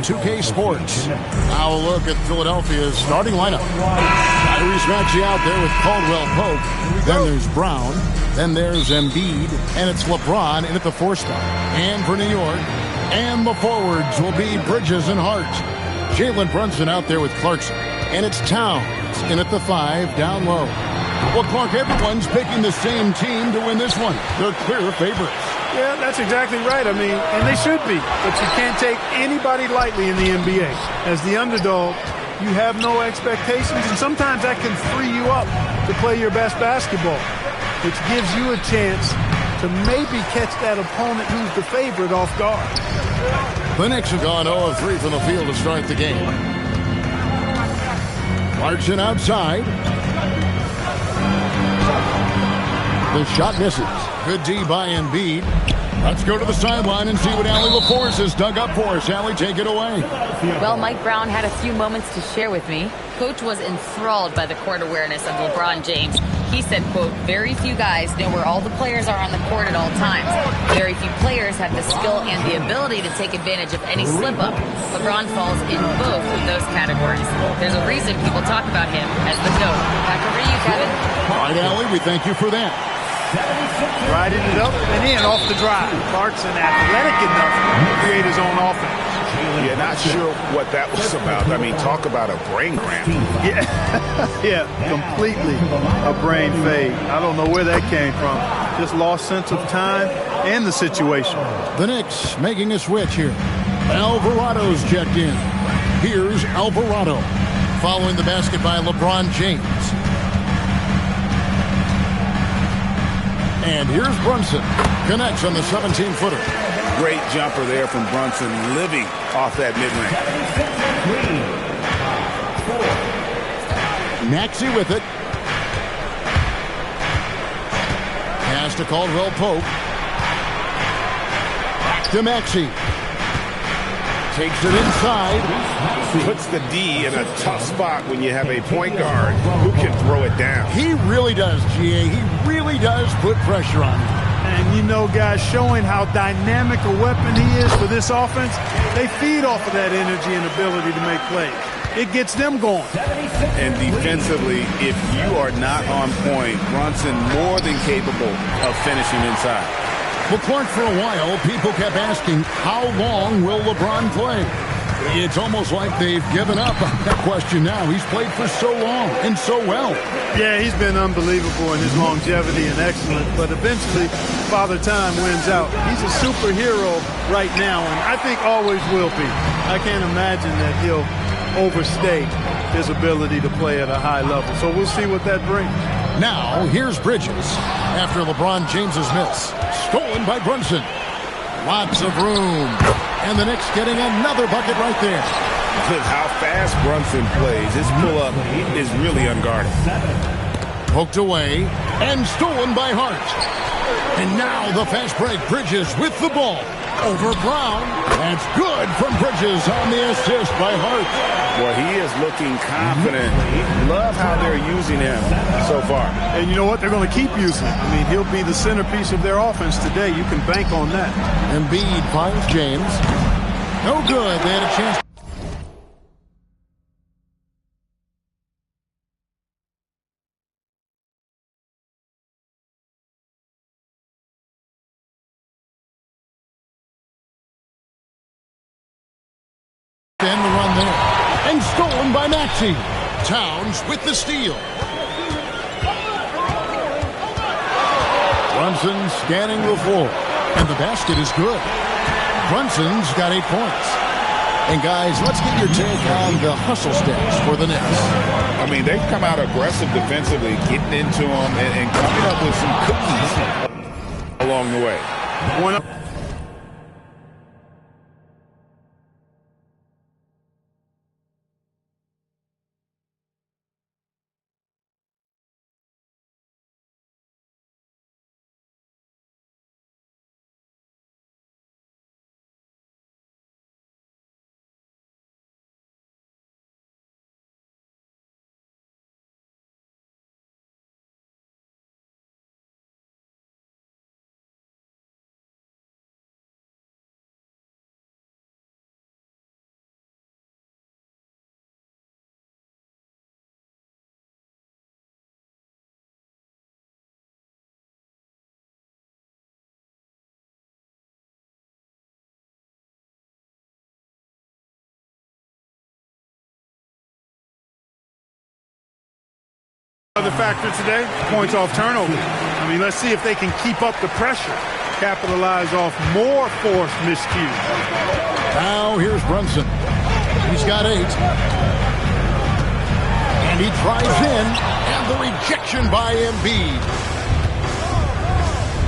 2K Sports. Now a look at Philadelphia's starting lineup. Tyrese Maxey out there with Caldwell Pope. Then there's Brown. Then there's Embiid. And it's LeBron in at the 4 spot. And for New York. And the forwards will be Bridges and Hart. Jalen Brunson out there with Clarkson. And it's Towns in at the 5 down low. Well, Clark, everyone's picking the same team to win this one. They're clear favorites. Yeah, that's exactly right. I mean, and they should be. But you can't take anybody lightly in the NBA. As the underdog, you have no expectations, and sometimes that can free you up to play your best basketball, which gives you a chance to maybe catch that opponent who's the favorite off guard. The Knicks have gone 0 of 3 from the field to start the game. Clarkson outside. The shot misses. Good D by Embiid. Let's go to the sideline and see what Allie LaForce has dug up for us. Allie, take it away. Well, Mike Brown had a few moments to share with me. Coach was enthralled by the court awareness of LeBron James. He said, quote, very few guys know where all the players are on the court at all times. Very few players have the skill and the ability to take advantage of any slip-up. LeBron falls in both of those categories. There's a reason people talk about him as the GOAT. Back over to you, Kevin. All right, Allie, we thank you for that. Riding it up and in off the drive. Clarkson athletic enough to create his own offense. Yeah, not sure what that was about. I mean, talk about a brain cramp. Yeah, yeah, completely a brain fade. I don't know where that came from. Just lost sense of time and the situation. The Knicks making a switch here. Alvarado's checked in. Here's Alvarado. Following the basket by LeBron James. And here's Brunson. Connects on the 17-footer. Great jumper there from Brunson, living off that mid-range. Maxey with it. Pass to Caldwell Pope. Back to Maxey. Takes it inside. Puts the D in a tough spot when you have a point guard who can throw it down. He really does, GA. He really does put pressure on him. And you know, guys, showing how dynamic a weapon he is for this offense, they feed off of that energy and ability to make plays. It gets them going. And defensively, if you are not on point, Brunson more than capable of finishing inside. Well, Clark, for a while, people kept asking, how long will LeBron play? It's almost like they've given up on that question now. He's played for so long and so well. Yeah, he's been unbelievable in his longevity and excellence, but eventually Father Time wins out. He's a superhero right now, and I think always will be. I can't imagine that he'll overstay his ability to play at a high level. So we'll see what that brings. Now, here's Bridges after LeBron James's miss. Stolen by Brunson. Lots of room. And the Knicks getting another bucket right there. With how fast Brunson plays, his pull-up is really unguarded. Poked away and stolen by Hart. And now the fast break. Bridges with the ball. Over Brown. That's good from Bridges on the assist by Hart. Well, he is looking confident. Love how they're using him so far. And you know what? They're going to keep using him. I mean, he'll be the centerpiece of their offense today. You can bank on that. Embiid finds James. No good. They had a chance. And the run there. And stolen by Maxey. Towns with the steal. Brunson scanning the floor. And the basket is good. Brunson's got 8 points. And guys, let's get your take on the hustle steps for the Knicks. I mean, they've come out aggressive defensively, getting into them and coming up with some cookies along the way. One up. Other factor today, points off turnover. I mean, let's see if they can keep up the pressure, capitalize off more forced miscues. Now here's Brunson. He's got 8. And he drives in, and the rejection by Embiid.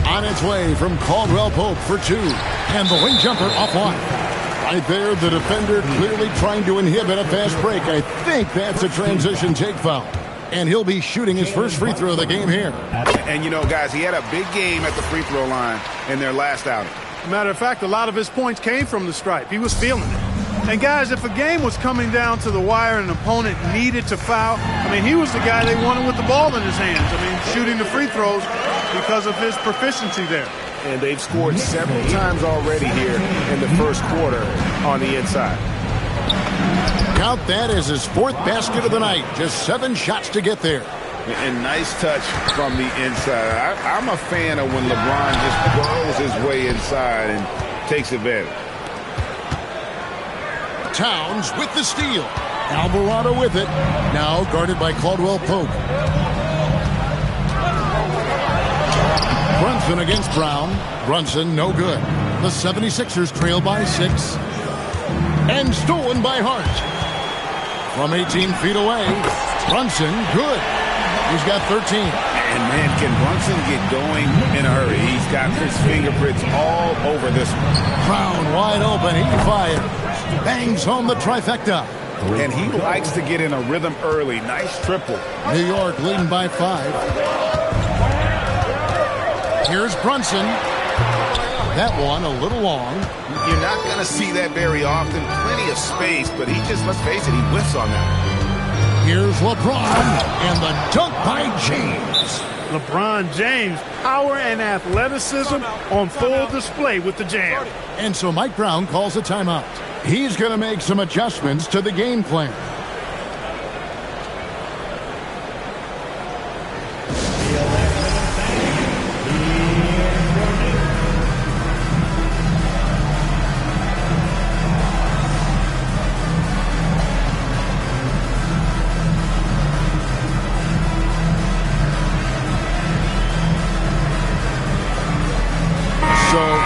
On its way from Caldwell Pope for 2. And the wing jumper offline. Right there, the defender clearly trying to inhibit a fast break. I think that's a transition take foul. And he'll be shooting his first free throw of the game here. And, you know, guys, he had a big game at the free throw line in their last outing. Matter of fact, a lot of his points came from the stripe. He was feeling it. And, guys, if a game was coming down to the wire and an opponent needed to foul, I mean, he was the guy they wanted with the ball in his hands. I mean, shooting the free throws because of his proficiency there. And they've scored several times already here in the first quarter on the inside. Count that as his 4th basket of the night. Just 7 shots to get there. And nice touch from the inside. I'm a fan of when LeBron just burrows his way inside and takes advantage. Towns with the steal. Alvarado with it. Now guarded by Caldwell Pope. Brunson against Brown. Brunson no good. The 76ers trail by 6. And stolen by Hart. From 18 feet away, Brunson, good. He's got 13. And, man, can Brunson get going in a hurry? He's got his fingerprints all over this one. Brown wide open. He fires. Bangs home the trifecta. And he likes to get in a rhythm early. Nice triple. New York leading by 5. Here's Brunson. That one a little long. You're not going to see that very often. Plenty of space, but he just, let's face it, he whiffs on that. Here's LeBron, and the dunk by James. LeBron James, power and athleticism on full display with the jam. And so Mike Brown calls a timeout. He's going to make some adjustments to the game plan.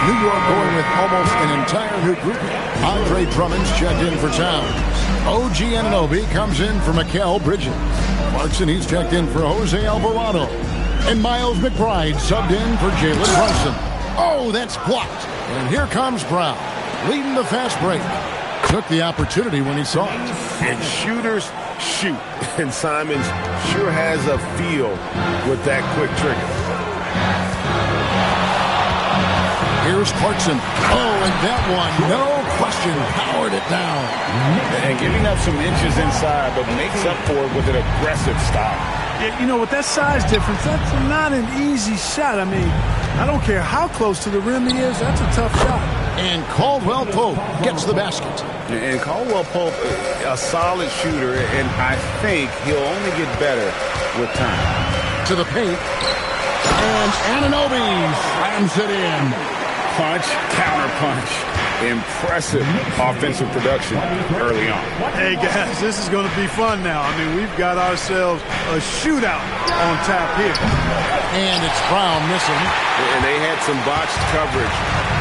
New York going with almost an entire new group. Andre Drummond's checked in for Towns. OG Anunoby comes in for Mikal Bridges. Clarkson, he's checked in for Jose Alvarado. And Miles McBride subbed in for Jalen Brunson. Oh, that's blocked. And here comes Brown, leading the fast break. Took the opportunity when he saw it. And shooters shoot. And Simons sure has a feel with that quick trigger. Here's Clarkson. Oh, and that one, no question, powered it down. And giving up some inches inside, but makes up for it with an aggressive stop. Yeah, you know, with that size difference, that's not an easy shot. I mean, I don't care how close to the rim he is, that's a tough shot. And Caldwell Pope gets the basket. And Caldwell Pope, a solid shooter, and I think he'll only get better with time. To the paint. And Anunoby slams it in. Punch, counter punch. Impressive offensive production early on. Hey, guys, this is going to be fun now. I mean, we've got ourselves a shootout on tap here. And it's Brown missing. And they had some botched coverage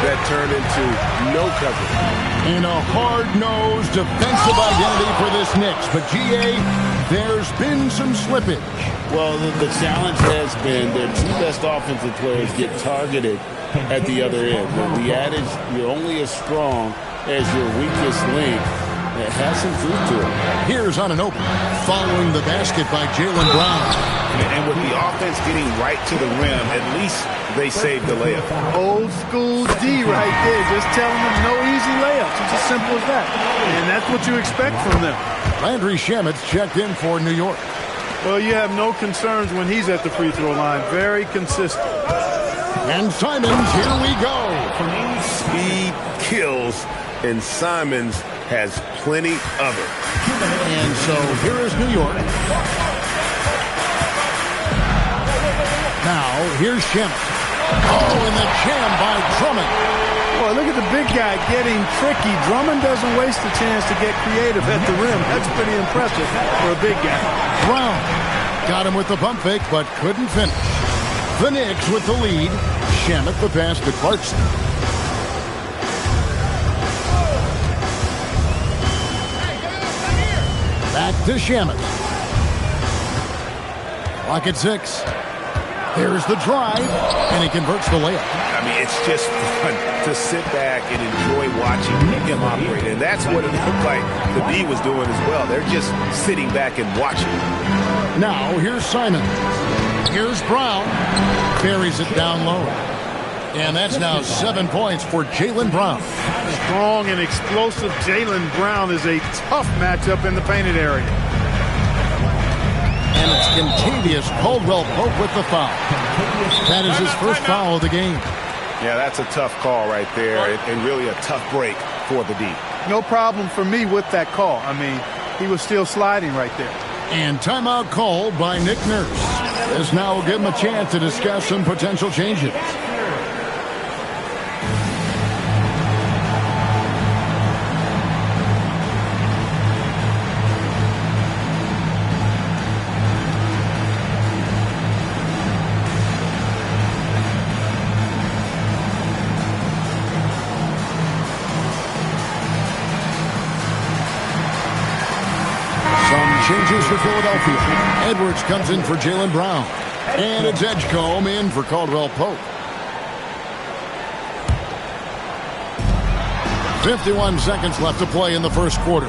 that turned into no coverage. And a hard-nosed defensive identity for this Knicks. But, G.A., there's been some slippage. Well, the challenge has been their 2 best offensive players get targeted at the other end. The adage, you're only as strong as your weakest link, it has some truth to it. Here's Anunoby following the basket by Jalen Brown. And with the offense getting right to the rim, at least they saved the layup. Old school D right there, just telling them no easy layups. It's as simple as that. And that's what you expect from them. Landry Shamet's checked in for New York. Well, you have no concerns when he's at the free throw line. Very consistent. And Simons, here we go. Speed kills, and Simons has plenty of it. And so here is New York. Now, here's Shamet. Oh, and the jam by Drummond. Boy, look at the big guy getting tricky. Drummond doesn't waste a chance to get creative at the rim. That's pretty impressive for a big guy. Brown Got him with the pump fake, but couldn't finish. The Knicks with the lead. Shamet the pass to Clarkson. Back to Shamet. Clock at 6. Here's the drive, and he converts the layup. I mean, it's just fun to sit back and enjoy watching him operate. And that's what it looked like the D was doing as well. They're just sitting back and watching. Now, here's Simon. Here's Brown. Buries it down low. And that's now 7 points for Jaylen Brown. Strong and explosive Jaylen Brown is a tough matchup in the painted area. And it's Kentavious Caldwell-Pope with the foul. That is his first foul of the game. Yeah, that's a tough call right there, and really a tough break for the D. No problem for me with that call. I mean, he was still sliding right there. And timeout called by Nick Nurse. This now will give him a chance to discuss some potential changes. Changes for Philadelphia. Edwards comes in for Jaylen Brown. And it's Edgecombe in for Caldwell-Pope. 51 seconds left to play in the first quarter.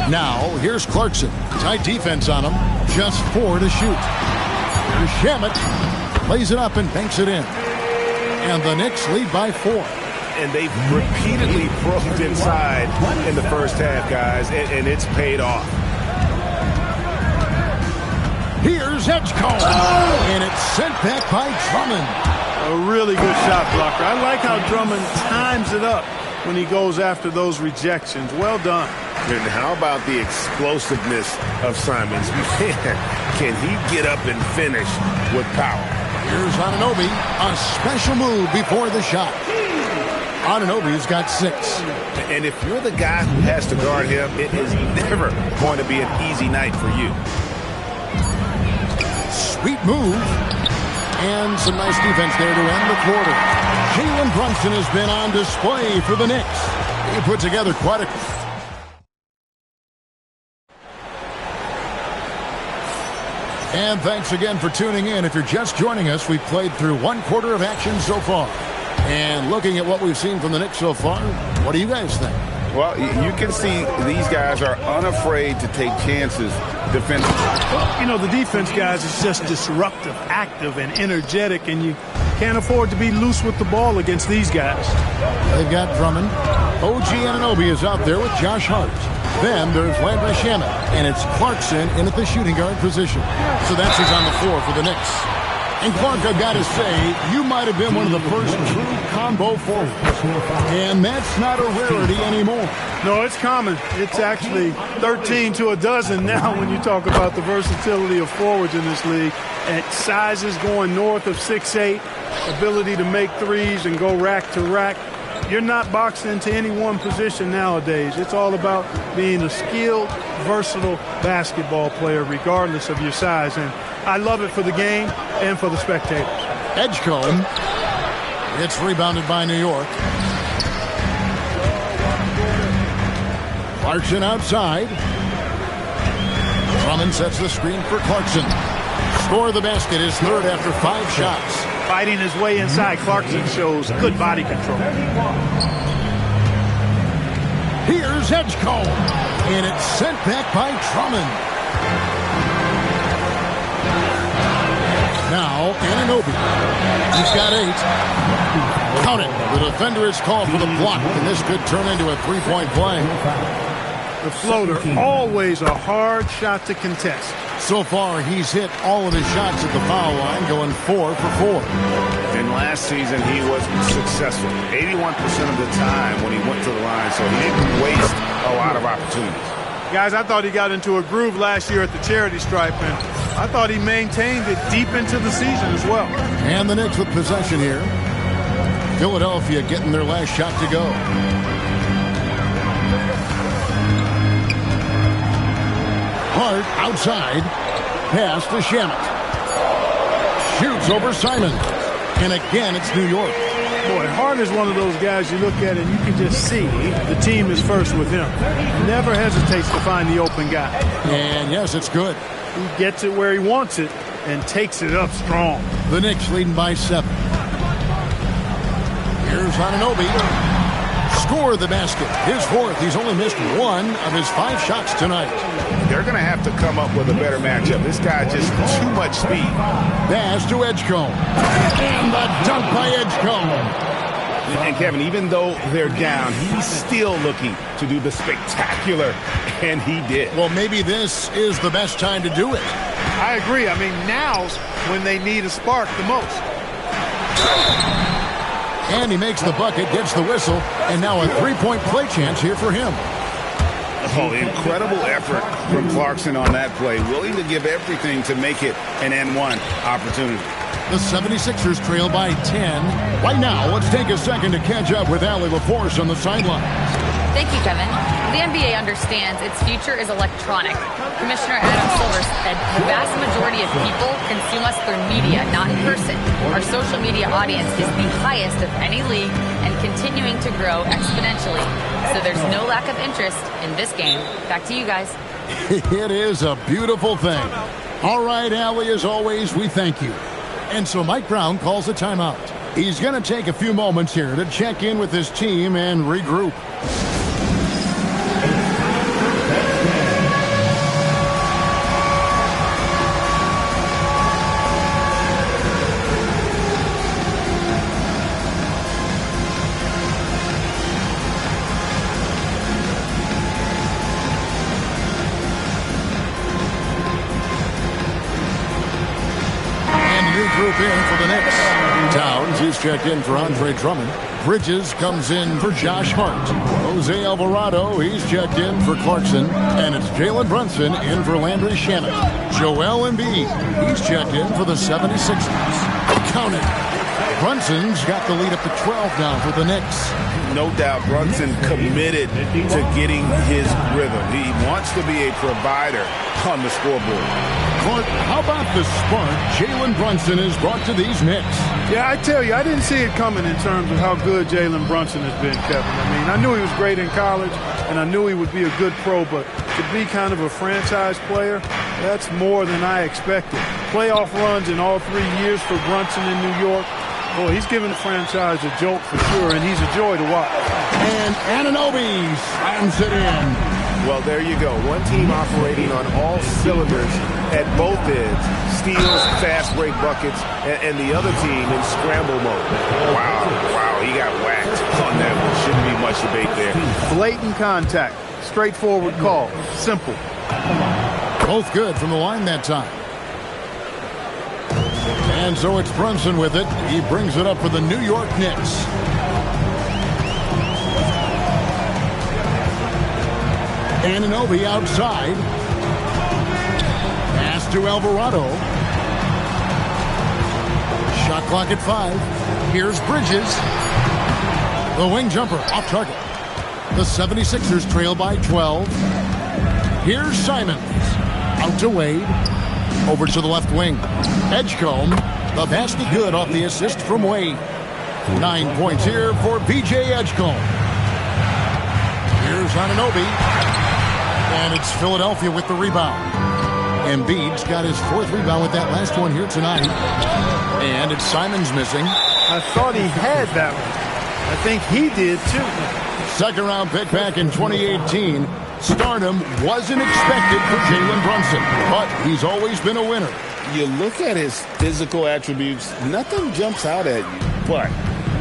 Now, here's Clarkson. Tight defense on him. Just 4 to shoot. Here's Shamet. Plays it up and banks it in. And the Knicks lead by 4. And they've repeatedly probed inside in the first half, guys, and it's paid off. Here's Edgecombe. And it's sent back by Drummond. A really good shot blocker. I like how Drummond times it up when he goes after those rejections. Well done. And how about the explosiveness of Simons? Can he get up and finish with power? Here's Anunoby. A special move before the shot. Anunoby's got 6. And if you're the guy who has to guard him, it is never going to be an easy night for you. Sweet move. And some nice defense there to end the quarter. Jalen Brunson has been on display for the Knicks. He put together quite a... And thanks again for tuning in. If you're just joining us, we've played through 1 quarter of action so far. And looking at what we've seen from the Knicks so far, what do you guys think? Well, you can see these guys are unafraid to take chances defensively. You know, the defense, guys, is just disruptive, active, and energetic, and you can't afford to be loose with the ball against these guys. They've got Drummond. OG Anunoby is out there with Josh Hart. Then there's Landry Shamet, and it's Clarkson in at the shooting guard position. So that's who's on the floor for the Knicks. And Clark, I've got to say, you might have been one of the first true combo forwards. And that's not a rarity anymore. No, it's common. It's actually 13 to a dozen now when you talk about the versatility of forwards in this league. At sizes going north of 6'8", ability to make threes and go rack to rack. You're not boxed into any one position nowadays. It's all about being a skilled, versatile basketball player regardless of your size. And I love it for the game and for the spectators. Edgecombe. It's rebounded by New York. Clarkson outside. Drummond sets the screen for Clarkson. Score of the basket is third after 5 shots. Fighting his way inside, Clarkson shows good body control. Here's Edgecombe. And it's sent back by Drummond. Now, Anunoby. He's got 8. Count it. The defender is called for the block, and this could turn into a 3-point play. The floater, always a hard shot to contest. So far, he's hit all of his shots at the foul line, going 4 for 4. And last season, he was successful 81% of the time when he went to the line, so he didn't waste a lot of opportunities. Guys, I thought he got into a groove last year at the charity stripe, and I thought he maintained it deep into the season as well. And the Knicks with possession here. Philadelphia getting their last shot to go. Hart outside. Pass to Shamet. Shoots over Simon. And again, it's New York. Boy, Hart is one of those guys you look at and you can just see the team is first with him. Never hesitates to find the open guy. And yes, it's good. He gets it where he wants it and takes it up strong. The Knicks leading by 7. Here's Anunoby. Score the basket. His 4th. He's only missed 1 of his 5 shots tonight. They're going to have to come up with a better matchup. This guy just too much speed. Pass to Edgecombe. And the dunk by Edgecombe. And Kevin, even though they're down, he's still looking to do the spectacular, and he did. Well, maybe this is the best time to do it. I agree. I mean, now's when they need a spark the most. And he makes the bucket, gets the whistle, and now a 3-point play chance here for him. Oh, incredible effort from Clarkson on that play. Willing to give everything to make it an N1 opportunity. The 76ers trail by 10. Right now, let's take a second to catch up with Allie LaForce on the sideline. Thank you, Kevin. The NBA understands its future is electronic. Commissioner Adam Silver said the vast majority of people consume us through media, not in person. Our social media audience is the highest of any league and continuing to grow exponentially. So there's no lack of interest in this game. Back to you guys. It is a beautiful thing. All right, Allie, as always, we thank you. And so Mike Brown calls a timeout. He's going to take a few moments here to check in with his team and regroup. Group in for the Knicks. Towns is checked in for Andre Drummond. Bridges comes in for Josh Hart. Jose Alvarado, he's checked in for Clarkson. And it's Jalen Brunson in for Landry Shamet. Joel Embiid, he's checked in for the 76ers. Count it. Brunson's got the lead up to 12 now for the Knicks. No doubt Brunson committed to getting his rhythm. He wants to be a provider on the scoreboard. Clark, how about the spark Jalen Brunson has brought to these Knicks? Yeah, I tell you, I didn't see it coming in terms of how good Jalen Brunson has been, Kevin. I mean, I knew he was great in college, and I knew he would be a good pro, but to be kind of a franchise player, that's more than I expected. Playoff runs in all 3 years for Brunson in New York. Boy, he's giving the franchise a jolt for sure, and he's a joy to watch. And Anunoby slams it in. Well, there you go. One team operating on all cylinders at both ends. Steals, fast break buckets, and the other team in scramble mode. Wow, he got whacked on that one. Shouldn't be much debate there. Blatant contact. Straightforward call. Simple. Both good from the line that time. And so it's Brunson with it. He brings it up for the New York Knicks. Anunoby outside. Pass to Alvarado. Shot clock at 5. Here's Bridges. The wing jumper off target. The 76ers trail by 12. Here's Simons. Out to Wade. Over to the left wing. Edgecombe. The basket good off the assist from Wade. 9 points here for B.J. Edgecombe. Here's Anunoby. And it's Philadelphia with the rebound. Embiid's got his 4th rebound with that last one here tonight. And it's Simons missing. I thought he had that one. I think he did too. 2nd round pick back in 2018. Stardom wasn't expected for Jalen Brunson, but he's always been a winner. You look at his physical attributes, nothing jumps out at you, but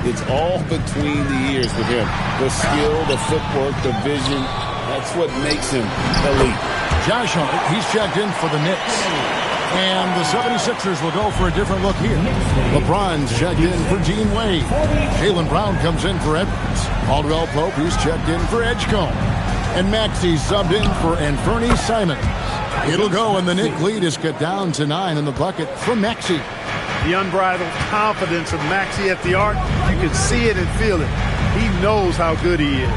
it's all between the ears with him. The skill, the footwork, the vision, that's what makes him elite. Josh Hart, he's checked in for the Knicks. And the 76ers will go for a different look here. LeBron's checked in for Dean Wade. Jaylen Brown comes in for Edwards. Caldwell Pope, he's checked in for Edgecombe. And Maxey subbed in for Anfernee Simons. It'll go, and the Knicks lead is cut down to 9 in the bucket from Maxey. The unbridled confidence of Maxey at the arc, you can see it and feel it. He knows how good he is.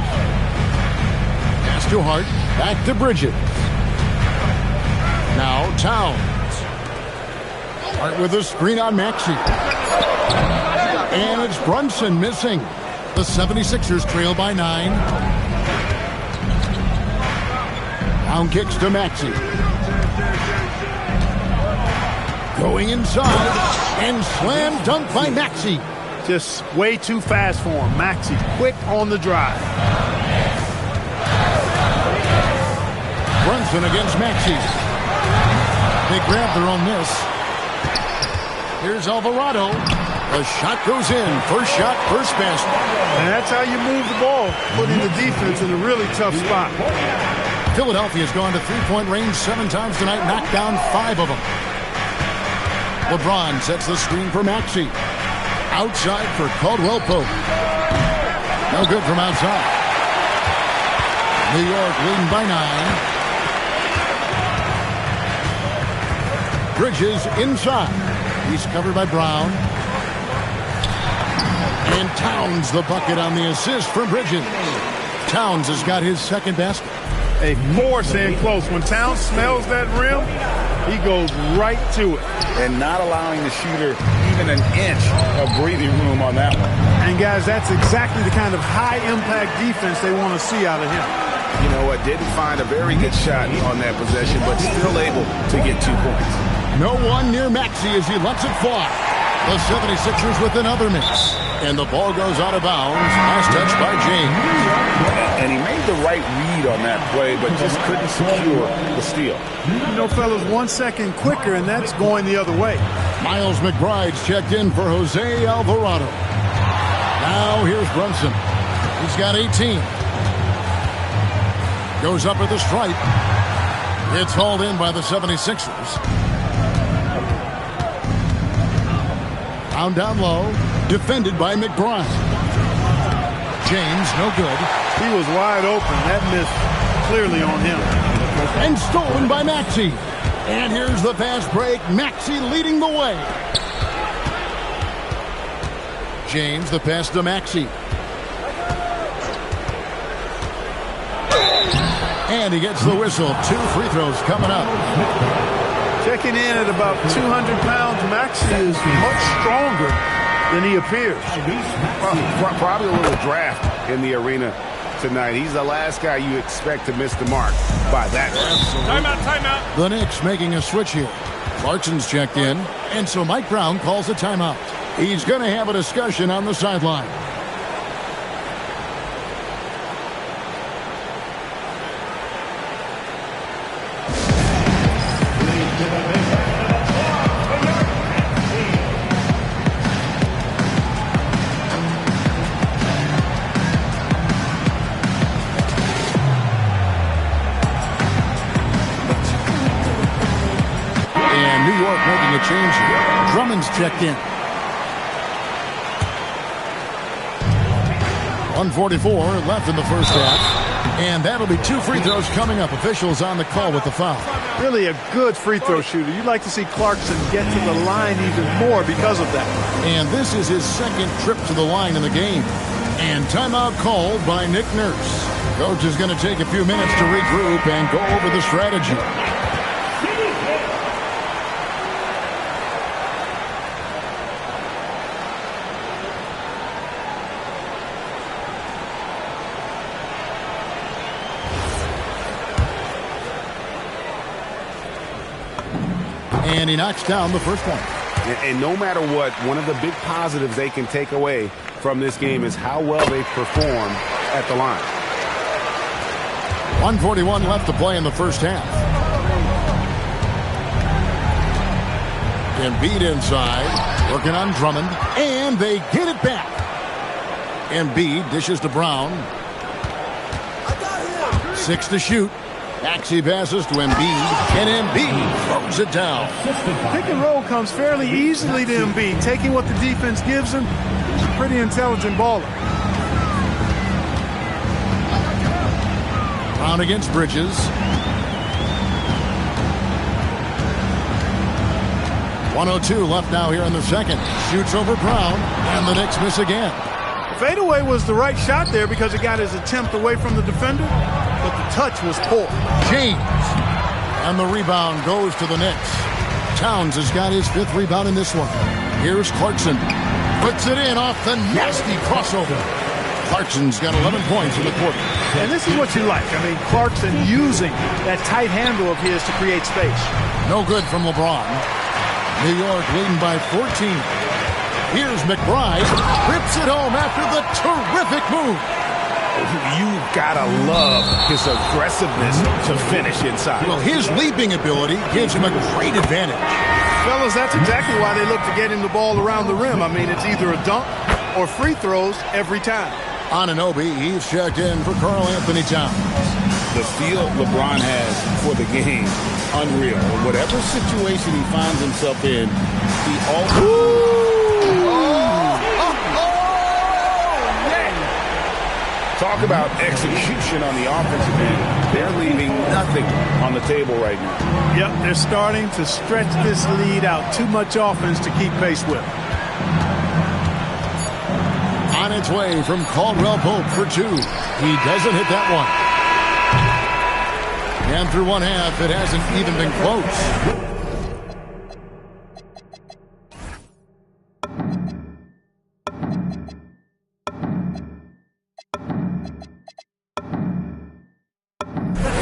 Pass to Hart, back to Bridges. Now Towns. Right with a screen on Maxey. And it's Brunson missing. The 76ers trail by 9. Down kicks to Maxey. Going inside. And slam dunk by Maxey. Just way too fast for him. Maxey quick on the drive. Brunson against Maxey. They grab their own miss. Here's Alvarado. The shot goes in. First shot, first basket. And that's how you move the ball, putting the defense in a really tough spot. Philadelphia's gone to three-point range 7 times tonight, knocked down 5 of them. LeBron sets the screen for Maxey. Outside for Caldwell Pope. No good from outside. New York leading by 9. Bridges inside. He's covered by Brown. And Towns the bucket on the assist from Bridges. Towns has got his second basket. A force in close. When Towns smells that rim, he goes right to it. And not allowing the shooter even an inch of breathing room on that one. And guys, that's exactly the kind of high-impact defense they want to see out of him. You know what? Didn't find a very good shot on that possession, but still able to get 2 points. No one near Maxey as he lets it fly. The 76ers with another miss. And the ball goes out of bounds. Last touch by James. And he made the right read on that play, but just couldn't secure the steal. You know, fellas, 1 second quicker, and that's going the other way. Miles McBride's checked in for Jose Alvarado. Now here's Brunson. He's got 18. Goes up at the stripe. It's hauled in by the 76ers. Down low. Defended by McBride. James, no good. He was wide open. That missed clearly on him. And stolen by Maxey. And here's the fast break. Maxey leading the way. James, the pass to Maxey. And he gets the whistle. 2 free throws coming up. Checking in at about 200 pounds, Maxey is much stronger than he appears. Well, probably a little draft in the arena tonight. He's the last guy you expect to miss the mark by that. Timeout. The Knicks making a switch here. Clarkson's checked in, and so Mike Brown calls a timeout. He's going to have a discussion on the sideline. Making a change here. Drummond's checked in. 1:44 left in the first half. And that'll be 2 free throws coming up. Officials on the call with the foul. Really a good free throw shooter. You'd like to see Clarkson get to the line even more because of that. And this is his second trip to the line in the game. And timeout called by Nick Nurse. Coach is going to take a few minutes to regroup and go over the strategy. And he knocks down the first one. And no matter what, one of the big positives they can take away from this game is how well they perform at the line. 1:41 left to play in the first half. Embiid inside, working on Drummond, and they get it back. Embiid dishes to Brown. 6 to shoot. Maxey passes to Embiid, and Embiid throws it down. Pick and roll comes fairly easily to Embiid, taking what the defense gives him. He's a pretty intelligent baller. Brown against Bridges. 1:02 left now here in the second. Shoots over Brown, and the Knicks miss again. Fadeaway was the right shot there because it got his attempt away from the defender, but the touch was poor. James. And the rebound goes to the Knicks. Towns has got his 5th rebound in this one. Here's Clarkson. Puts it in off the nasty crossover. Clarkson's got 11 points in the quarter. And this is what you like. I mean, Clarkson using that tight handle of his to create space. No good from LeBron. New York leading by 14. Here's McBride. Rips it home after the terrific move. You've got to love his aggressiveness to finish inside. Well, his leaping ability gives him a great advantage. Fellas, that's exactly why they look to get him the ball around the rim. I mean, it's either a dunk or free throws every time. Anunoby, he's checked in for Karl Anthony Towns. The feel LeBron has for the game, unreal. Whatever situation he finds himself in, he always... Talk about execution on the offensive end. They're leaving nothing on the table right now. Yep, they're starting to stretch this lead out. Too much offense to keep pace with. On its way from Caldwell Pope for 2. He doesn't hit that one. And through one half, it hasn't even been close.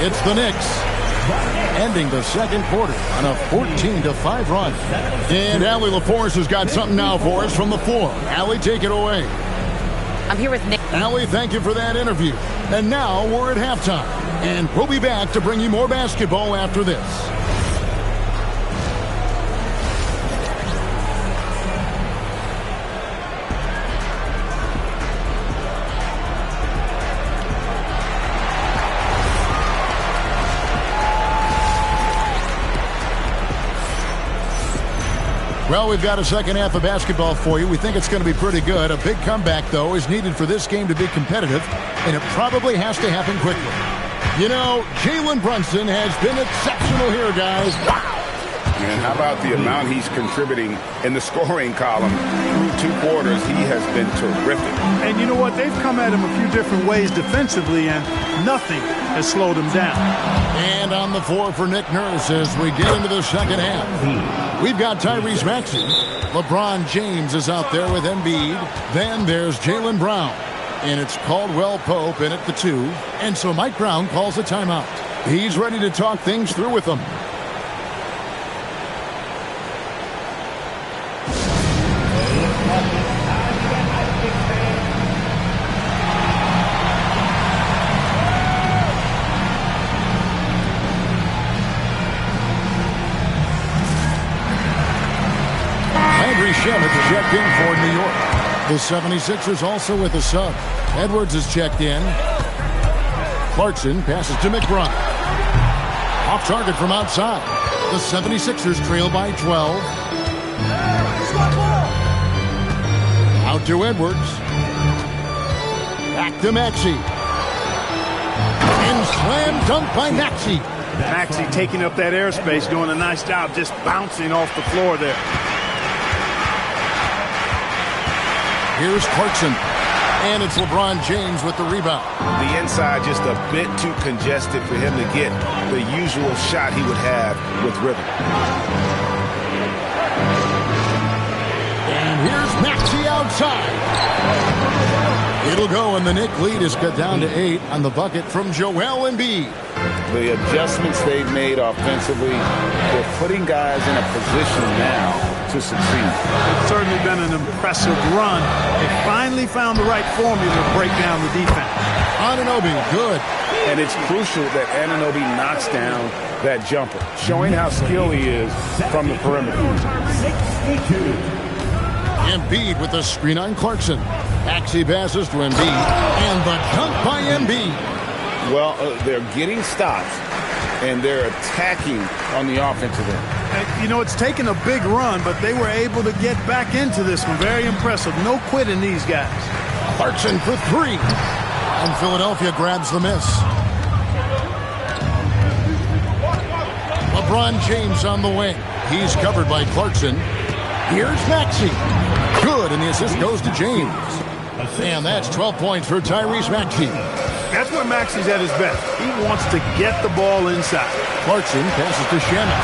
It's the Knicks ending the second quarter on a 14-5 run. And Allie LaForce has got something now for us from the floor. Allie, take it away. I'm here with Nick. Allie, thank you for that interview. And now we're at halftime. And we'll be back to bring you more basketball after this. Well, we've got a second half of basketball for you. We think it's going to be pretty good. A big comeback, though, is needed for this game to be competitive, and it probably has to happen quickly. You know, Jalen Brunson has been exceptional here, guys. Wow! And how about the amount he's contributing in the scoring column? Through 2 quarters, he has been terrific. And you know what? They've come at him a few different ways defensively, and nothing has slowed him down. And on the floor for Nick Nurse as we get into the second half. We've got Tyrese Maxey. LeBron James is out there with Embiid. Then there's Jaylen Brown. And it's Caldwell Pope in at the 2. And so Mike Brown calls a timeout. He's ready to talk things through with them. Shamet checked in for New York. The 76ers also with a sub. Edwards is checked in. Clarkson passes to McBride. Off target from outside. The 76ers trail by 12. Out to Edwards. Back to Maxey. And slam dunk by Maxey. Maxey taking up that airspace, doing a nice job just bouncing off the floor there. Here's Clarkson. And it's LeBron James with the rebound. The inside just a bit too congested for him to get the usual shot he would have with rhythm. And here's Maxey outside. It'll go, and the Knick lead is cut down to 8 on the bucket from Joel Embiid. The adjustments they've made offensively, they're putting guys in a position now to succeed. It's certainly been an impressive run. They finally found the right formula to break down the defense. Anunoby, good. And it's crucial that Anunoby knocks down that jumper, showing how skilled he is from the perimeter. Embiid with the screen on Clarkson. Maxey passes to Embiid. And the dunk by Embiid. Well, they're getting stops, and they're attacking on the offensive end. And, you know, it's taken a big run, but they were able to get back into this one. Very impressive. No quitting these guys. Clarkson for 3. And Philadelphia grabs the miss. LeBron James on the wing. He's covered by Clarkson. Here's Maxey. Good, and the assist goes to James. And that's 12 points for Tyrese Maxey. That's where Maxey's at his best. He wants to get the ball inside. Clarkson passes to Shamet.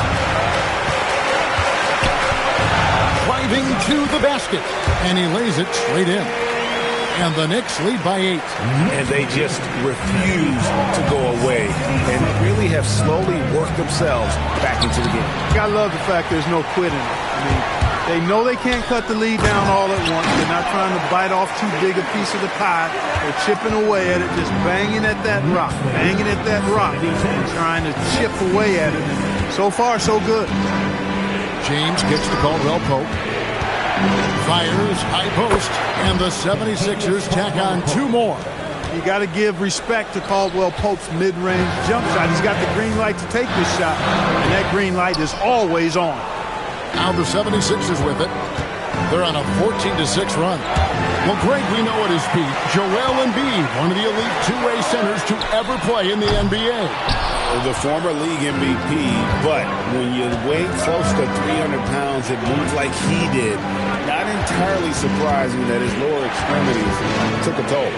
Driving to the basket. And he lays it straight in. And the Knicks lead by 8. And they just refuse to go away and really have slowly worked themselves back into the game. I love the fact there's no quitting. I mean, they know they can't cut the lead down all at once. They're not trying to bite off too big a piece of the pie. They're chipping away at it, just banging at that rock, and trying to chip away at it. And so far, so good. James kicks to Caldwell Pope. Fires, high post, and the 76ers tack on 2 more. You got to give respect to Caldwell Pope's mid-range jump shot. He's got the green light to take this shot, and that green light is always on. Now the 76ers with it. They're on a 14-6 run. Well, Greg, we know at his peak, Joel Embiid, one of the elite two-way centers to ever play in the NBA. The former league MVP, but when you weigh close to 300 pounds, it moves like he did. Not entirely surprising that his lower extremities took a toll.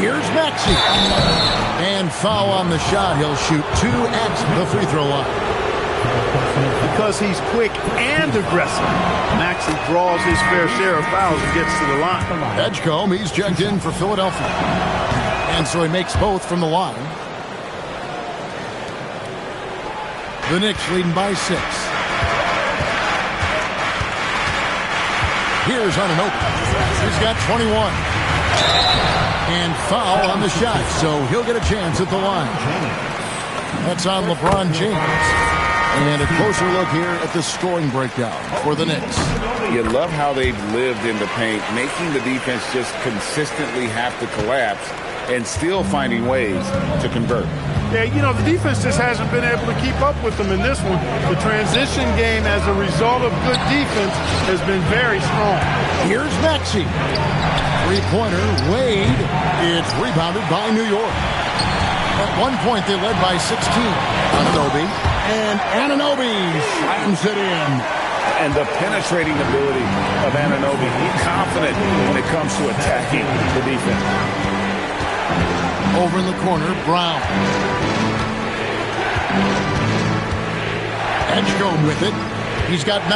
Here's Maxey. And foul on the shot. He'll shoot 2 at the free throw line. Because he's quick and aggressive, Maxey draws his fair share of fouls and gets to the line. Edgecombe, he's checked in for Philadelphia. And so he makes both from the line. The Knicks leading by 6. Here's Anunoby. He's got 21. And foul on the shot, so he'll get a chance at the line. That's on LeBron James. And a closer look here at the scoring breakdown for the Knicks. You love how they've lived in the paint, making the defense just consistently have to collapse and still finding ways to convert. Yeah, you know, the defense just hasn't been able to keep up with them in this one. The transition game as a result of good defense has been very strong. Here's Maxey. Three-pointer, Wade. It's rebounded by New York. At one point, they led by 16. Anunoby. And Anunoby slams it in. And the penetrating ability of Anunoby. He's confident when it comes to attacking the defense. Over in the corner, Brown. Edgecombe with it. He's got 9.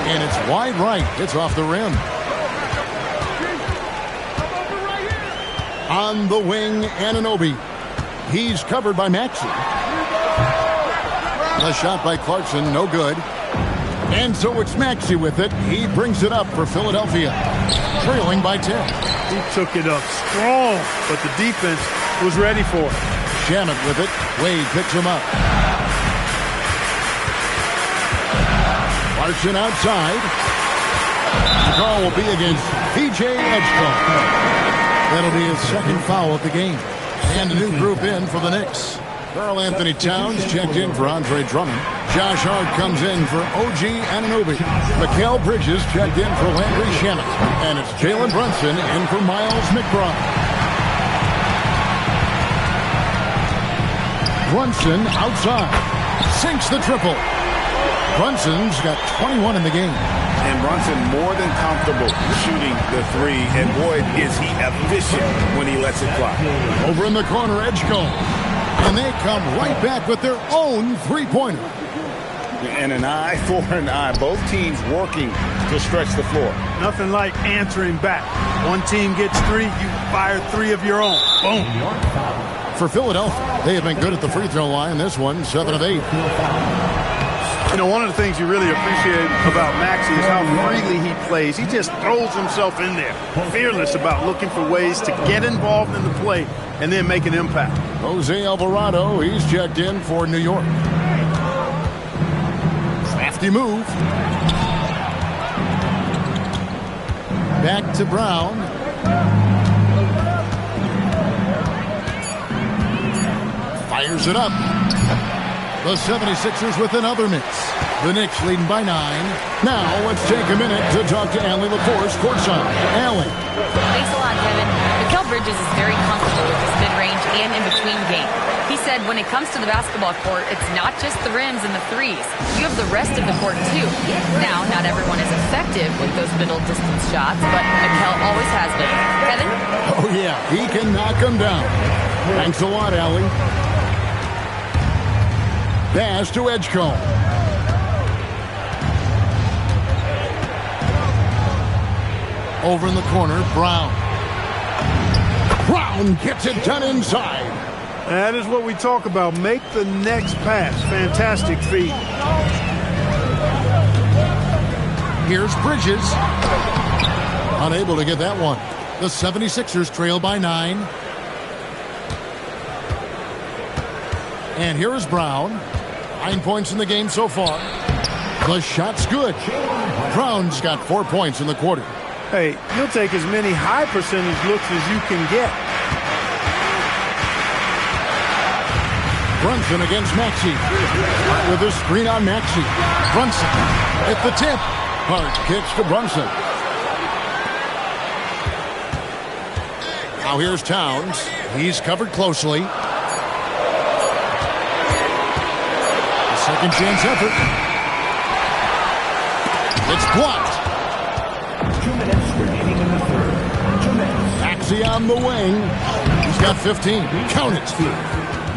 And it's wide right. It's off the rim. On the wing, Anunoby. He's covered by Maxey. The shot by Clarkson, no good. And so it's Maxey with it. He brings it up for Philadelphia. Trailing by 10. He took it up strong, but the defense was ready for it. Shamet with it. Wade picks him up. Clarkson outside. The call will be against P.J. Edgecombe. That'll be his second foul of the game. And a new group in for the Knicks. Karl Anthony Towns checked in for Andre Drummond. Josh Hart comes in for OG Anunoby. Mikal Bridges checked in for Landry Shamet. And it's Jalen Brunson in for Miles McBride. Brunson outside. Sinks the triple. Brunson's got 21 in the game. And Brunson more than comfortable shooting the 3. And boy, is he efficient when he lets it fly. Over in the corner, Edgecombe. And they come right back with their own three-pointer. And an eye for an eye. Both teams working to stretch the floor. Nothing like answering back. One team gets 3, you fire 3 of your own. Boom. For Philadelphia, they have been good at the free throw line. This one, 7 of 8. You know, one of the things you really appreciate about Maxey is how freely he plays. He just throws himself in there, fearless about looking for ways to get involved in the play and then make an impact. Jose Alvarado, he's checked in for New York. Crafty move. Back to Brown. Fires it up. The 76ers with another miss. The Knicks leading by 9. Now let's take a minute to talk to Allie LaForce courtside. Allie. Thanks a lot, Kevin. Mikal Bridges is very comfortable with his mid-range and in-between game. He said when it comes to the basketball court, it's not just the rims and the threes. You have the rest of the court, too. Now, not everyone is effective with those middle-distance shots, but Mikal always has been. Kevin? Oh, yeah. He can knock them down. Thanks a lot, Allie. Pass to Edgecombe. Over in the corner, Brown. Brown gets it done inside. That is what we talk about. Make the next pass. Fantastic feed. Here's Bridges. Unable to get that one. The 76ers trail by 9. And here is Brown. 9 points in the game so far. The shot's good. Brown's got 4 points in the quarter. Hey, you'll take as many high percentage looks as you can get. Brunson against Maxey. With a screen on Maxey. Brunson at the tip. Hart kicks to Brunson. Now here's Towns. He's covered closely. A second chance effort. It's blocked. 2 minutes remaining in the third. 2 minutes. Maxey on the wing. He's got 15. Count it.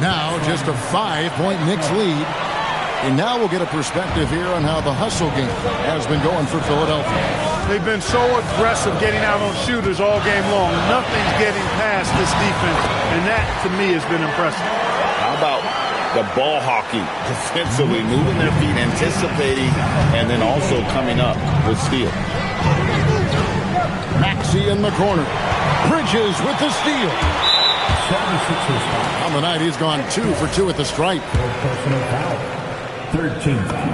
Now just a 5-point Knicks lead. And now we'll get a perspective here on how the hustle game has been going for Philadelphia. They've been so aggressive getting out on shooters all game long. Nothing's getting past this defense, and that, to me, has been impressive. How about the ball hockey defensively, moving their feet, anticipating, and then also coming up with steal. Maxey in the corner. Bridges with the steal. 76ers foul. On the night, he's gone 2 for 2 at the stripe. Personal foul. 13 foul.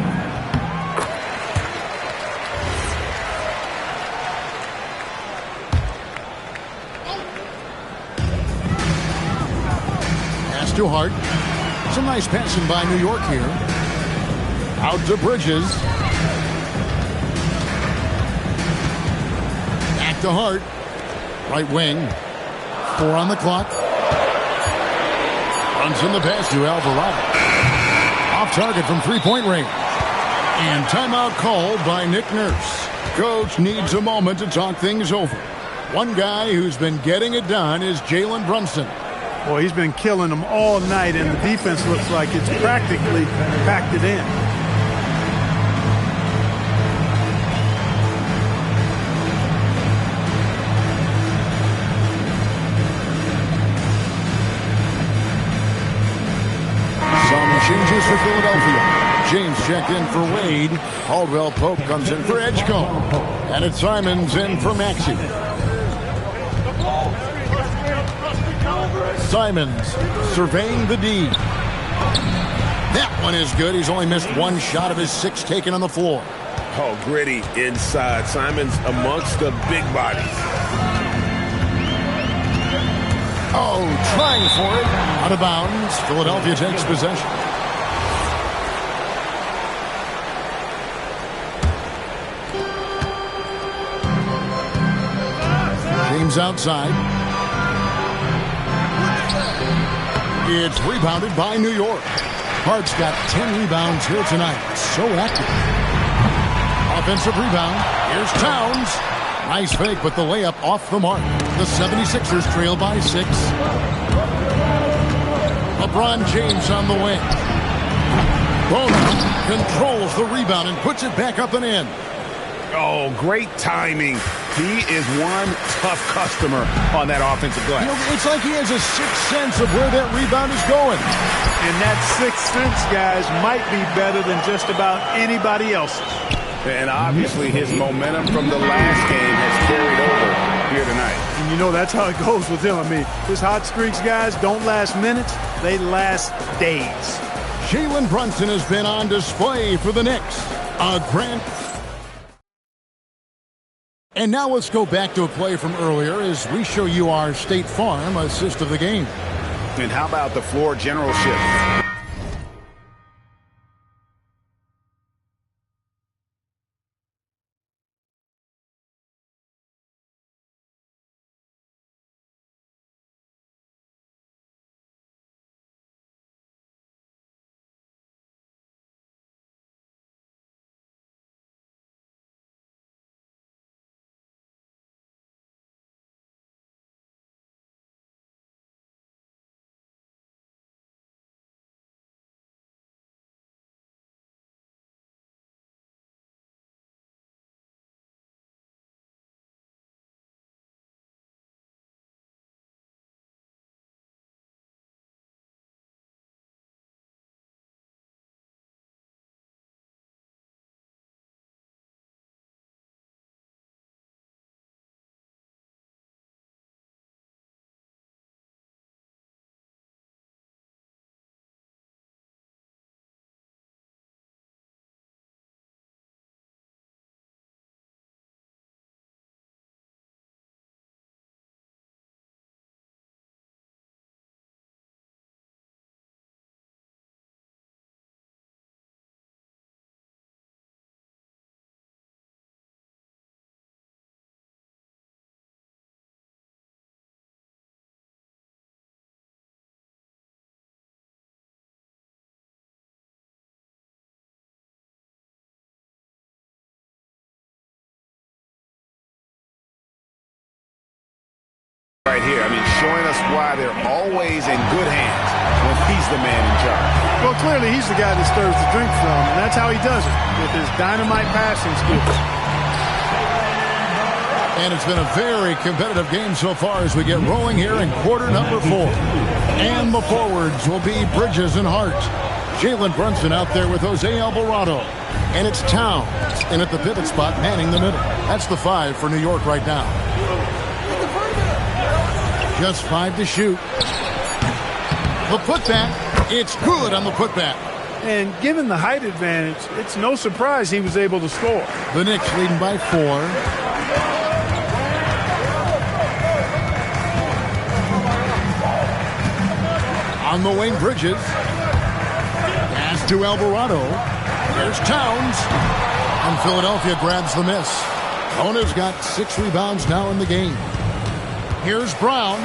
Pass to Hart. Some nice passing by New York here. Out to Bridges. Back to Hart. Right wing. 4 on the clock. Runs in the pass to Alvarado. Off target from three-point range. And timeout called by Nick Nurse. Coach needs a moment to talk things over. One guy who's been getting it done is Jalen Brunson. Boy, he's been killing them all night, and the defense looks like it's practically packed it in. Some changes for Philadelphia. James checked in for Wade. Caldwell Pope comes in for Edgecombe. And it's Simons in for Maxey. Simons surveying the D. That one is good. He's only missed 1 shot of his 6 taken on the floor. Oh, gritty inside. Simons amongst the big bodies. Oh, trying for it. Out of bounds. Philadelphia takes possession. James outside. It's rebounded by New York. Hart's got 10 rebounds here tonight. So active. Offensive rebound. Here's Towns. Nice fake, but the layup off the mark. The 76ers trail by 6. LeBron James on the wing. Bones controls the rebound and puts it back up and in. Oh, great timing. He is one tough customer on that offensive glass. You know, it's like he has a sixth sense of where that rebound is going. And that sixth sense, guys, might be better than just about anybody else's. And obviously his momentum from the last game has carried over here tonight. And you know that's how it goes with him. I mean, his hot streaks, guys, don't last minutes. They last days. Jalen Brunson has been on display for the Knicks. A grand... And now let's go back to a play from earlier as we show you our State Farm assist of the game. And how about the floor generalship? right here. I mean, showing us why they're always in good hands when he's the man in charge. Well, clearly he's the guy that stirs the drink from, and that's how he does it, with his dynamite passing skills. And it's been a very competitive game so far as we get rolling here in quarter number 4. And the forwards will be Bridges and Hart. Jalen Brunson out there with Jose Alvarado. And it's Towns in at the pivot spot, manning the middle. That's the 5 for New York right now. Just 5 to shoot. The putback, it's good on the putback. And given the height advantage, it's no surprise he was able to score. The Knicks leading by 4. On the wing, Bridges. Pass to Alvarado. There's Towns. And Philadelphia grabs the miss. Owner's got 6 rebounds now in the game. Here's Brown.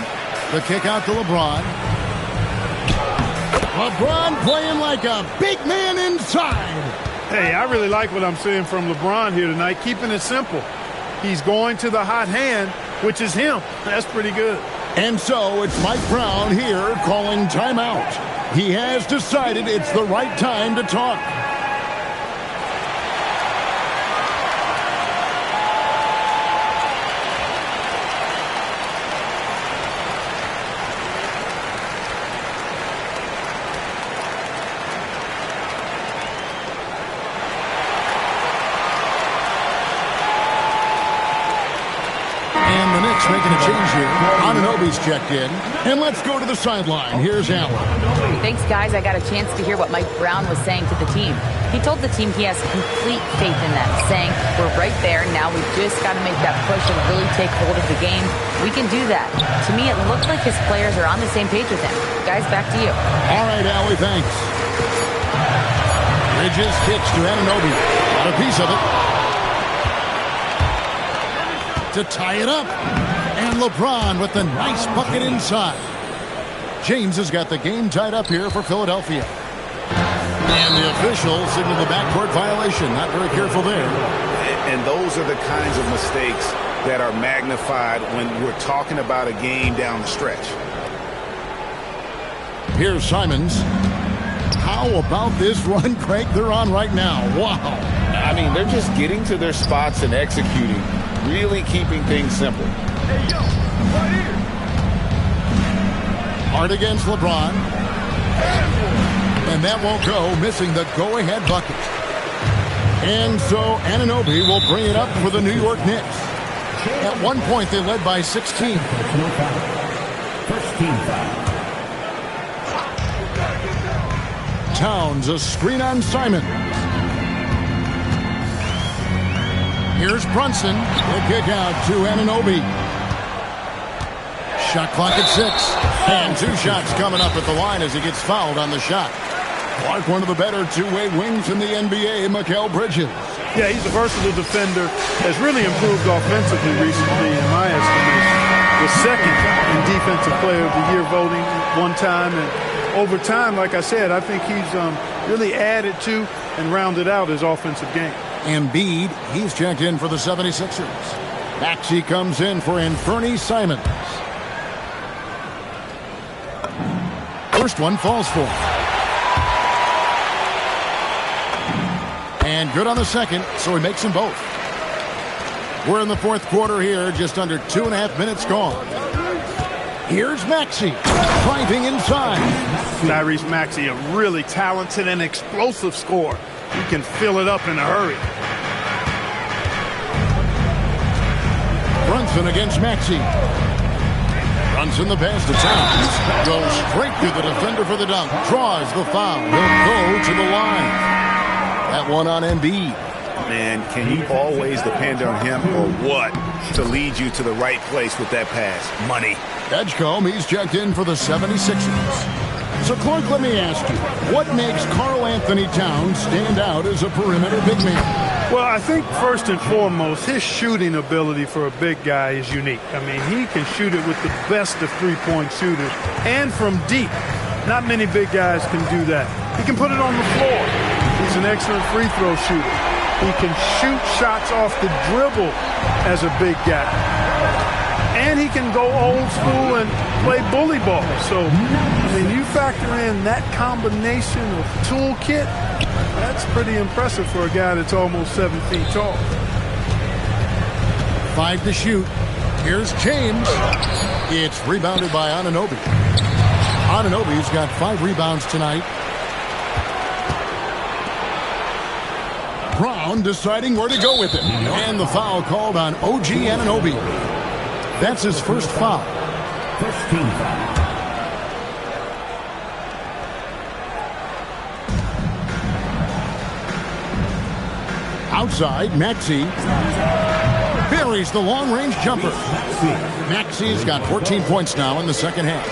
The kick out to LeBron. LeBron playing like a big man inside. Hey, I really like what I'm seeing from LeBron here tonight, keeping it simple. He's going to the hot hand, which is him. That's pretty good. And so it's Mike Brown here calling timeout. He has decided it's the right time to talk. Making a change here. Anunoby's checked in. And let's go to the sideline. Here's Allen. Thanks, guys. I got a chance to hear what Mike Brown was saying to the team. He told the team he has complete faith in them, saying, we're right there. Now we just got to make that push and really take hold of the game. We can do that. To me, it looked like his players are on the same page with him. Guys, back to you. All right, Allie, thanks. Bridges kicks to Anunoby. Got a piece of it. To tie it up. And LeBron with the nice bucket inside. James has got the game tied up here for Philadelphia. And the official signaled the backcourt violation. Not very careful there. And those are the kinds of mistakes that are magnified when we're talking about a game down the stretch. Here's Simons. How about this run, Craig, they're on right now? Wow. I mean, they're just getting to their spots and executing, really keeping things simple. Hey, yo, right here. Hard against LeBron. And that won't go, missing the go-ahead bucket. And so Anunoby will bring it up for the New York Knicks. At one point, they led by 16. First team foul. Towns, a screen on Simon. Here's Brunson. The kick out to Anunoby. Shot clock at 6. And 2 shots coming up at the line as he gets fouled on the shot. Clark, one of the better two-way wings in the NBA, Mikal Bridges. Yeah, he's a versatile defender. Has really improved offensively recently, in my estimation. Was second in Defensive Player of the Year voting one time. And over time, like I said, I think he's really added to and rounded out his offensive game. Embiid, he's checked in for the 76ers. Maxey comes in for Anfernee Simons. First one falls for him. And good on the second, so he makes them both. We're in the fourth quarter here, just under 2.5 minutes gone. Here's Maxey, driving inside. Tyrese Maxey, a really talented and explosive scorer. He can fill it up in a hurry. Brunson against Maxey. Brunson the pass to Towns. Goes straight to the defender for the dunk. Draws the foul. He'll go to the line. That one on Embiid. Man, can you always depend on him or what to lead you to the right place with that pass? Money. Edgecombe, he's checked in for the 76ers. So, Clark, let me ask you, what makes Karl Anthony Towns stand out as a perimeter big man? Well, I think first and foremost, his shooting ability for a big guy is unique. I mean, he can shoot it with the best of three-point shooters and from deep. Not many big guys can do that. He can put it on the floor. He's an excellent free throw shooter. He can shoot shots off the dribble as a big guy. And he can go old school and play bully ball. So when you factor in that combination of toolkit, that's pretty impressive for a guy that's almost 7 feet tall. 5 to shoot. Here's James. It's rebounded by Anunoby. Anunoby's got 5 rebounds tonight. Brown deciding where to go with it. And the foul called on OG Anunoby. That's his first foul. First team foul. Outside, Maxey buries the long-range jumper. Maxey's got 14 points now in the second half.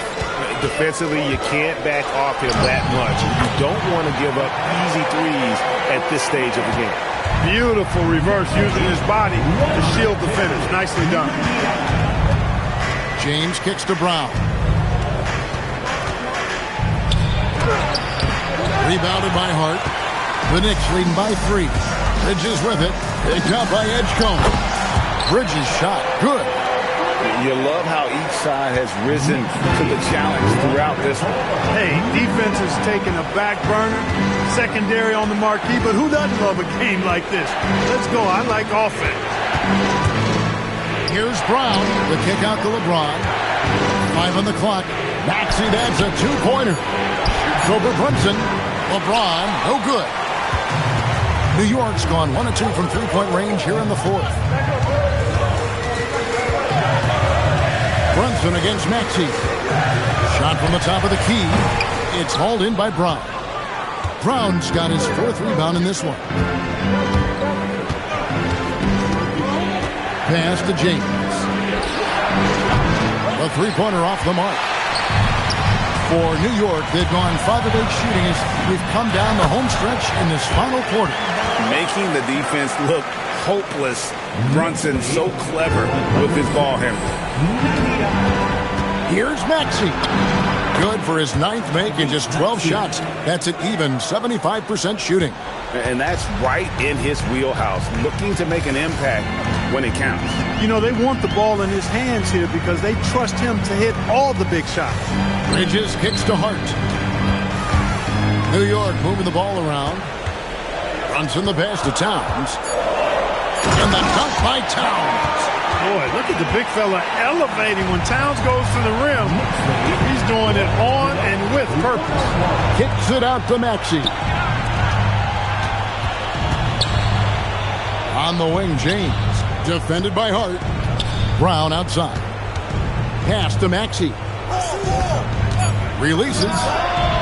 Defensively, you can't back off him that much. You don't want to give up easy threes at this stage of the game. Beautiful reverse using his body to shield the finish. Nicely done. James kicks to Brown. Rebounded by Hart. The Knicks leading by 3. Bridges with it. Picked up by Edgecombe. Bridges shot. Good. You love how each side has risen to the challenge throughout this one. Hey, defense is taking a back burner, secondary on the marquee, but who doesn't love a game like this? Let's go. I like offense. Here's Brown. The kick out to LeBron. 5 on the clock. Maxey adds a 2-pointer. Shoots over Brunson. LeBron, no good. New York's gone 1 of 2 from 3-point range here in the 4th. Brunson against Maxey. Shot from the top of the key. It's hauled in by Brown. Brown's got his 4th rebound in this one. Pass to James. A 3-pointer off the mark. For New York, they've gone 5 of 8 shooting as we've come down the home stretch in this final quarter. Making the defense look hopeless. Brunson so clever with his ball handling. Here's Maxey. Good for his 9th make in just 12 shots. That's an even 75% shooting. And that's right in his wheelhouse, looking to make an impact when it counts. You know, they want the ball in his hands here because they trust him to hit all the big shots. Bridges kicks to Hart. New York moving the ball around. Brunson the pass to Towns. And the dunk by Towns. Boy, look at the big fella elevating when Towns goes to the rim. He's doing it on and with purpose. Kicks it out to Maxey. On the wing, James. Defended by Hart. Brown outside. Pass to Maxey. Releases.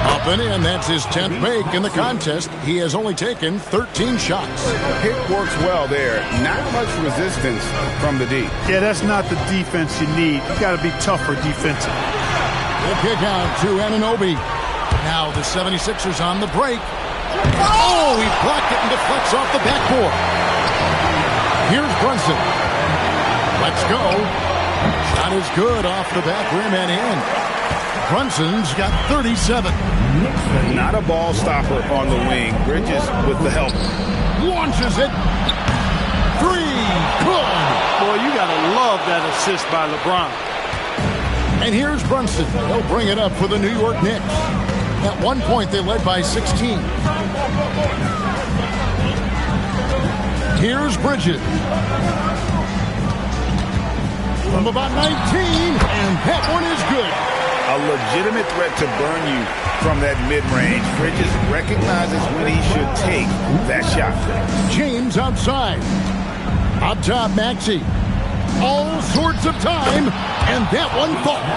Up and in. That's his 10th make in the contest. He has only taken 13 shots. Pick works well there. Not much resistance from the D. Yeah, that's not the defense you need. You got to be tougher defensively. The kick out to Anunoby. Now the 76ers on the break. Oh, he blocked it and deflects off the backboard. Here's Brunson. Let's go. Shot is good off the back rim and in. Brunson's got 37. Not a ball stopper on the wing. Bridges with the help. Launches it. 3. Good. Boy, you got to love that assist by LeBron. And here's Brunson. He'll bring it up for the New York Knicks. At one point, they led by 16. Here's Bridges. From about 19, and that one is good. A legitimate threat to burn you from that mid-range. Bridges recognizes when he should take that shot. James outside. Up top, Maxey. All sorts of time, and that one falls.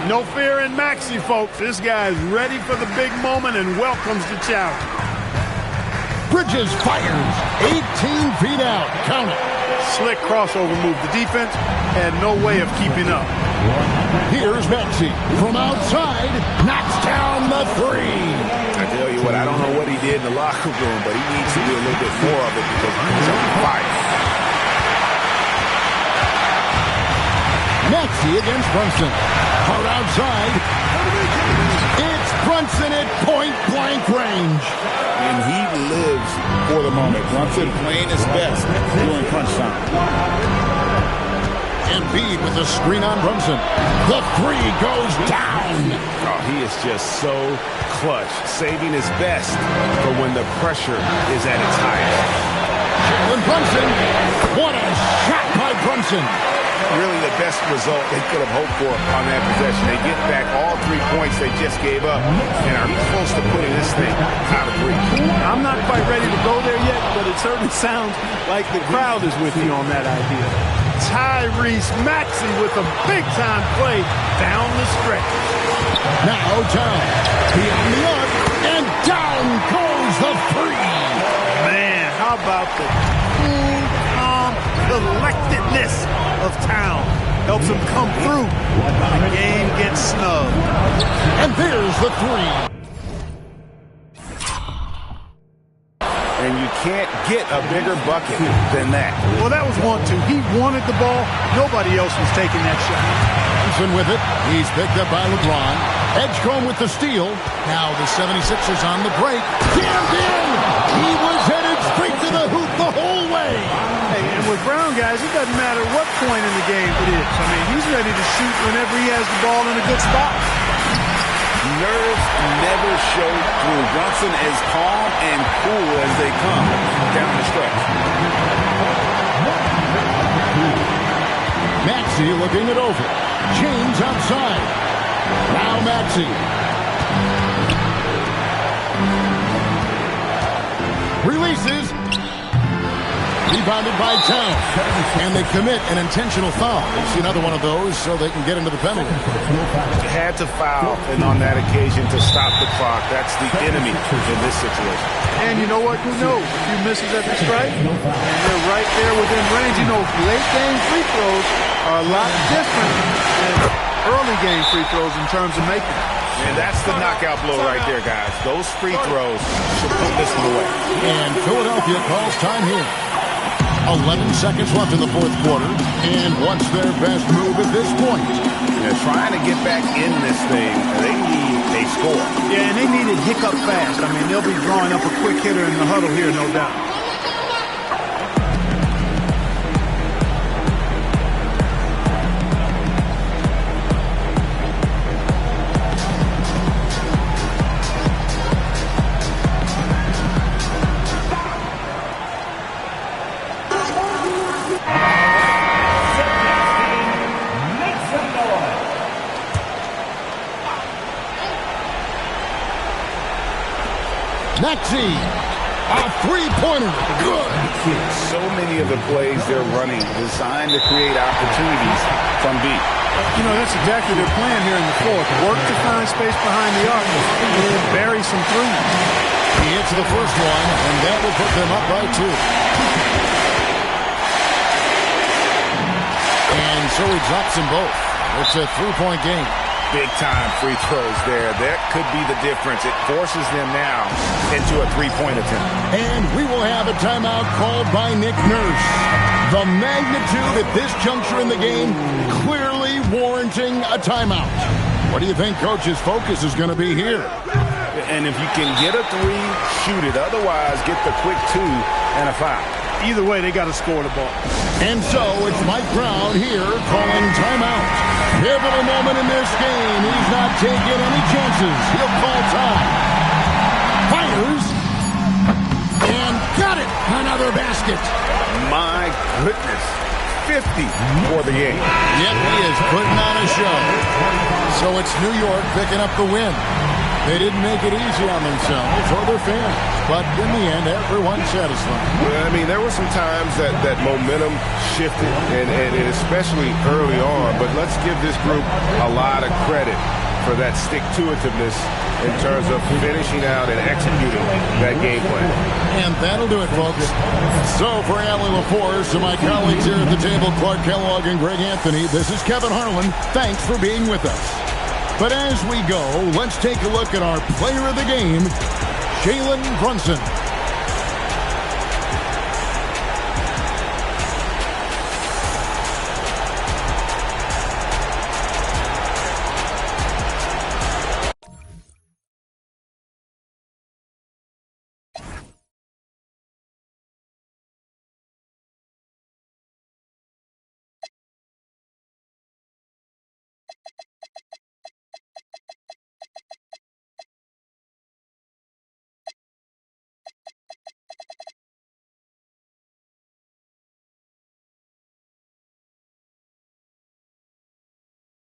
No fear in Maxey, folks. This guy is ready for the big moment and welcomes the challenge. Bridges fires. 18 feet out. Count it. Slick crossover move. The defense had no way of keeping up. Here's Maxey from outside. Knocks down the 3. I tell you what, I don't know what he did in the locker room, but he needs to do a little bit more of it because he's on fire. Maxey against Brunson. Hard outside. It's Brunson at point-blank range. And he lives for the moment. Brunson playing his best during crunch time. Embiid with a screen on Brunson. The three goes down. Oh, he is just so clutch, saving his best for when the pressure is at its highest. Jalen Brunson. What a shot by Brunson. Really the best result they could have hoped for on that possession. They get back all 3 points they just gave up and are close to putting this thing out of reach. I'm not quite ready to go there yet, but it certainly sounds like the crowd is with you on that idea. Tyrese Maxey with a big-time play down the stretch. Now down. Beyond the arc. And down goes the three. Man, how about the cool, calm collectedness of Town? Helps him come through when the game gets snug. And there's the three. And you can't get a bigger bucket than that. Well, that was 1-2. He wanted the ball. Nobody else was taking that shot. Brunson with it. He's picked up by LeBron. Edgecombe with the steal. Now the 76ers on the break. Jammed in. He was headed straight to the hoop the whole way. Hey, and with Brown, guys, it doesn't matter what point in the game it is. I mean, he's ready to shoot whenever he has the ball in a good spot. Nerves never show through. Brunson is calm and cool as they come down the stretch. Maxey looking it over. James outside. Now Maxey. Releases. Rebounded by Town. And they commit an intentional foul. They see another one of those so they can get into the penalty. Had to foul, and on that occasion to stop the clock. That's the enemy in this situation. And you know what? Who knows? A few misses at the strike, and they're right there within range. You know, late game free throws are a lot different than early game free throws in terms of making it. And that's the knockout blow right there, guys. Those free throws should put this one away. And Philadelphia calls time here. 11 seconds left in the fourth quarter. And what's their best move at this point? They're trying to get back in this thing. They need a score. Yeah, and they need it hiccup fast. I mean, they'll be drawing up a quick hitter in the huddle here, no doubt. Maxey, a three-pointer. Good. So many of the plays they're running designed to create opportunities from deep. You know, that's exactly their plan here in the fourth. Work to find space behind the arc and then bury some threes. He hits the first one, and that will put them up by 2. And so he drops them both. It's a 3-point game. Big-time free throws there. That could be the difference. It forces them now into a three-point attempt. And we will have a timeout called by Nick Nurse. The magnitude at this juncture in the game clearly warranting a timeout. What do you think Coach's focus is going to be here? And if you can get a three, shoot it. Otherwise, get the quick 2 and a foul. Either way, they got to score the ball. And so it's Mike Brown here calling timeout. Pivotal moment in this game. He's not taking any chances. He'll call time. Fires. And got it. Another basket. My goodness. 50 for the game. Yep, he is putting on a show. So it's New York picking up the win. They didn't make it easy on themselves or their fans. But in the end, everyone's satisfied. Well, I mean, there were some times that momentum shifted, and especially early on. But let's give this group a lot of credit for that stick-to-itiveness in terms of finishing out and executing that game plan. And that'll do it, folks. So for Allie LaForce and my colleagues here at the table, Clark Kellogg and Greg Anthony, this is Kevin Harlan. Thanks for being with us. But as we go, let's take a look at our player of the game, Jalen Brunson.